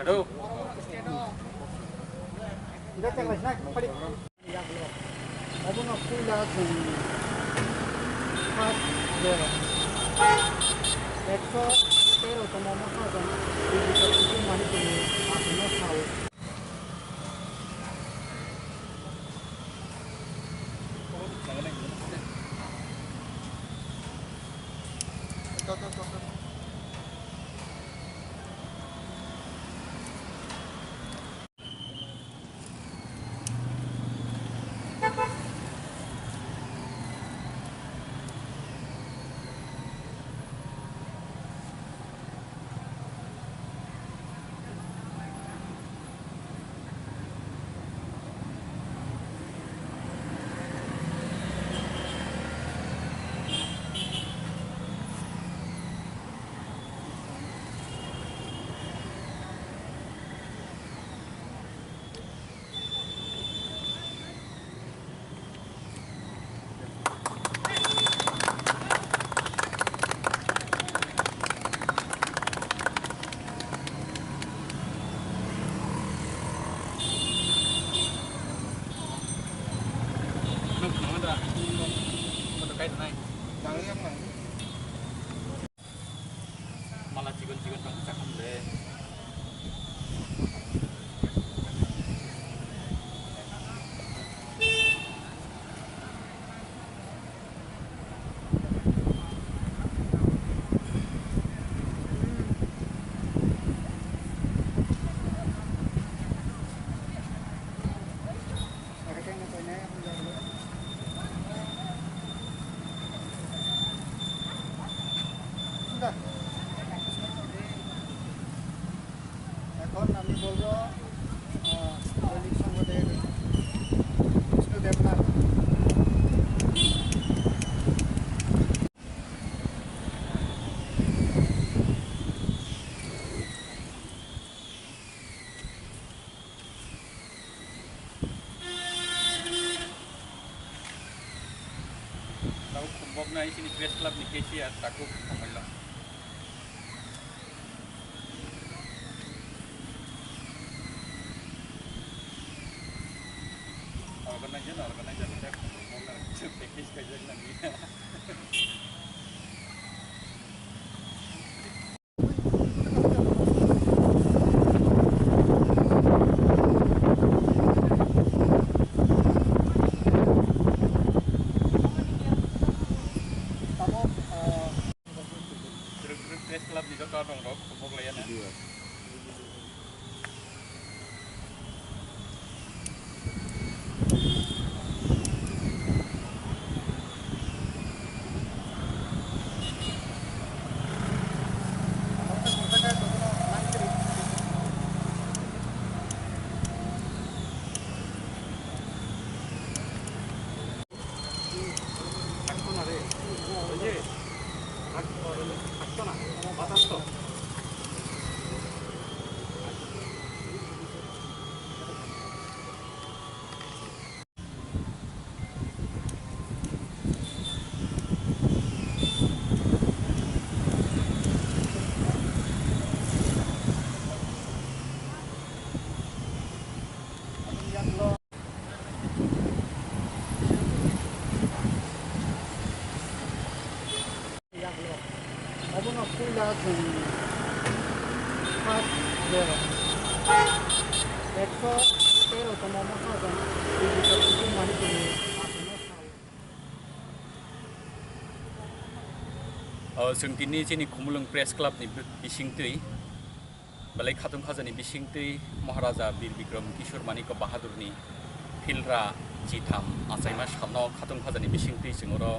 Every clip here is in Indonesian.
Aduh. Tidak cek lagi, paling. Aku nak pulang tu. Pas dia. Ekso, pero como más joven, y yo mari tu aku nak tahu. Tuh. Malah cikun-cikun bang cakap deh. এখন আমি বলবো দৈনিক সংবাদের বিষ্ণু Debnath Tahu kumbok na sini press club ni KC at takut pamela. Organizer saya kumbok na package kaje lagi. Press club ni kau orang rok kumbok layan ya. Aku nak pulang tu. Pas dia. Ekso, pero como más joven, y yo mari tu aku nak tahu. जों दिनै जोंनि खुमलुं प्रेस क्लाबनि बिसिंतै balai khatung khajani bisingtui Maharaja वीर विक्रम किशोर मानिक बाहादुरनि फिलरा जिथाम आसाइमा सानो khatung khajani bisingtui जोंरो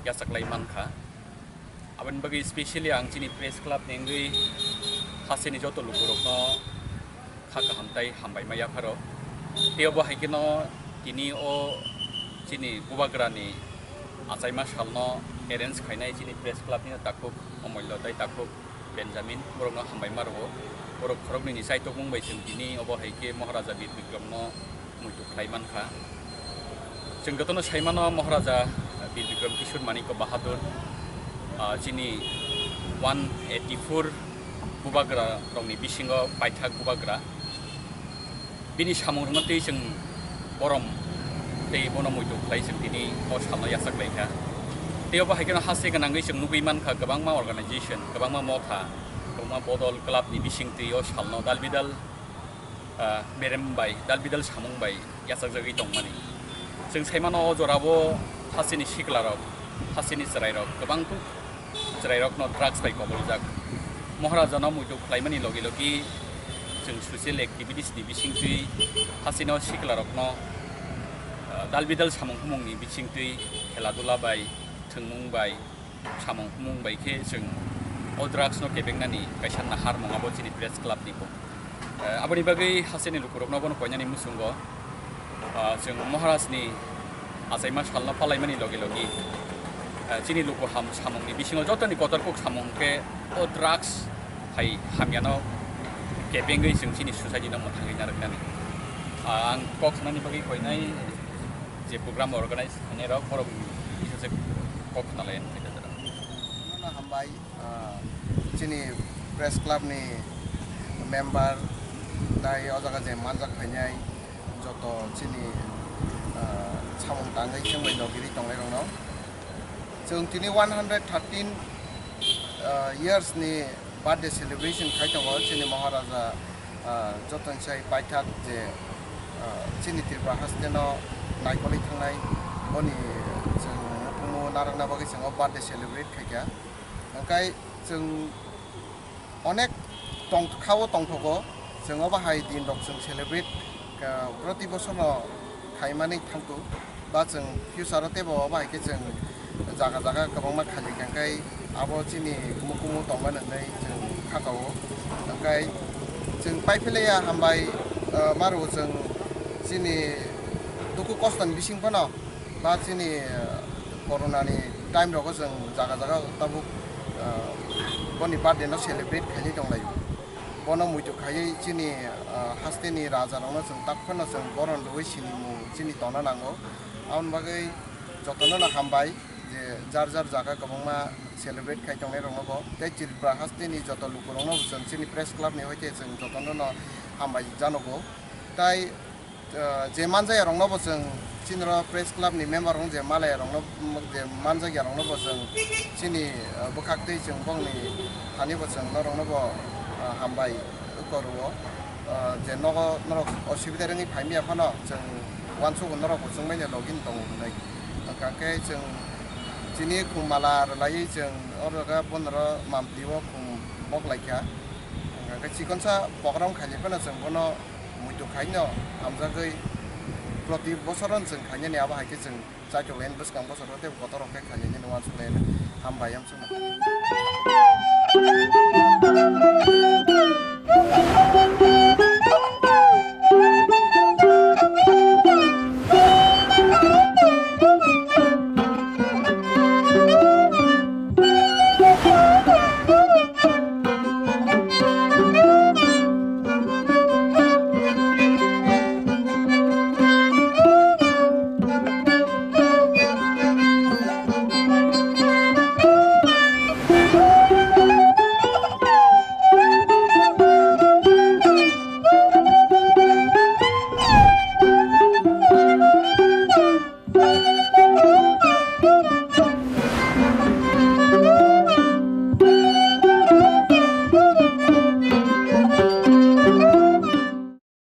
यासाklai मानखा abani bagi specially ang chini press club nengui haseni joto lukurokno khaka hamtai hambai maya pharo teo bo haikino tini o chini gubagrani asaima salno arrange khainai chini press club ni takuk omollo tai takuk benjamin borokno hambai marbo borok khorokni ni saito mungbai जों tini obo haike Maharaja वीर विक्रमनो muitu khlaiman kha जों गतनो साइमानो महाराजा Bir Bikram Kishore Maniko Bahadur jini 184 bubagra rongni bisingo paithak bubagra bini samung tei जों borom tei bono muitu khlai जों dini o salno yasak laika teo bahaikena hase ganangui जों nugui mankha kwbangma organization kwbangma motha kwbangma bodol club ni bising tei o salno dalbidal merem bai dalbidal samung bai yasak jagui tongmani जों saimano o jorabo haseni siklarok haseni chrairok kwbangtu chrairok no drugs bai koboljak Maharaja no muitu khlaimani logi logi जों social activities ni bisingtui hasino siklarok no dalbidal samung humungni bisingtui khela dula bai thungmung bai samung humung bai khe जों o drugs no kebengnani kaisa nahar mongabo chini press club ni ko aboni bagai haseni lukurok no bono koinani musungo जों Maharajni asaima salno palaimani logi logi chini luku ham samungni bisingo jotoni kotorkuk samungke o drugs hai hamiano kebengai जों chini society no mothangui naraknani ang kok sanani bagi koinai je program organize ane rok forum isose kok nalayan kita dara na hambai chini press club ni member dai ojaga je manjak phainai joto chini samung tangai chengbai nogiri tonglai rong no जों chini 113 years ni birthday celebration khaitongo chini Maharaja joton sai paithak je chini Tripura hasteno naikoli thangnai boni जों mumu narangna bagi जों birthday celebrate khaika angkai जों onek tongkhawo tongthogo जों bahai din rok जों celebrate proti bosorno khaimani thangtu ba जों future tebo bahai ke जों jaga jaga kwbangma khali kangkai abo chini kumu tongmani nei जों khakao angkai जों paiphelaya hambai maru जों chini duku kostan bising pano ba chini corona ni time rogo जों jaga jaga tabuk boni birthday no celebrate khali tonglai bono muitu khai chini hasteni raja rongno जों takphano जों boron roi chini mu chini tona nango aun bagai jotono na hambai je jar jar jaga kwbangma celebrate khai tongnai rongno tei Tripura hasteni joto lukurongno जों chini press club ni hoite जों jotono no hambai janogo tai je manjaya rongno जों chini press club ni member rong je malaya rongno je manjaya rongno जों chini bukhaktei जों bongni hani जों norongno hambai koruo je nogo norok osibida rongi phaimia phano जों wansugo norok chungmai login tongnai kangke जों chini khumala ralai जों oraga bonro mampliwo khum boklaikha kangke chikonsa program khali phano जों bono muitu khaino hamjagoi proti bosoron जों khaini ni aba haike जों chaitoklen buskang bosoro te kotorok ke khali ni wansulen hambayam suma